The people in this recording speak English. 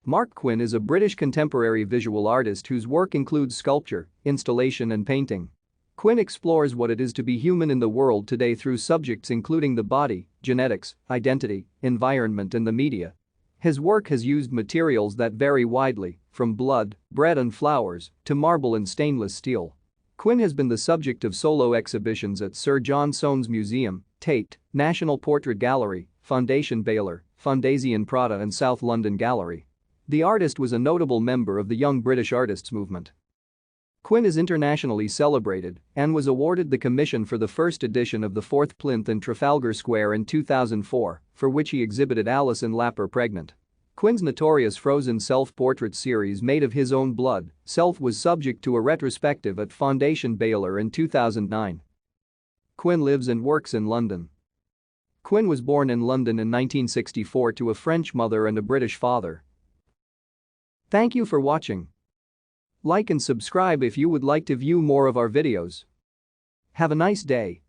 Marc Quinn is a British contemporary visual artist whose work includes sculpture, installation and painting. Quinn explores what it is to be human in the world today through subjects including the body, genetics, identity, environment and the media. His work has used materials that vary widely, from blood, bread and flowers, to marble and stainless steel. Quinn has been the subject of solo exhibitions at Sir John Soane's Museum, Tate, National Portrait Gallery, Fondation Beyeler, Fondazione Prada and South London Gallery. The artist was a notable member of the Young British Artists movement. Quinn is internationally celebrated and was awarded the commission for the first edition of the Fourth Plinth in Trafalgar Square in 2004, for which he exhibited Alice in Lapper Pregnant. Quinn's notorious frozen self-portrait series made of his own blood, Self was subject to a retrospective at Fondation Beyeler in 2009. Quinn lives and works in London. Quinn was born in London in 1964 to a French mother and a British father. Thank you for watching. Like and subscribe if you would like to view more of our videos. Have a nice day.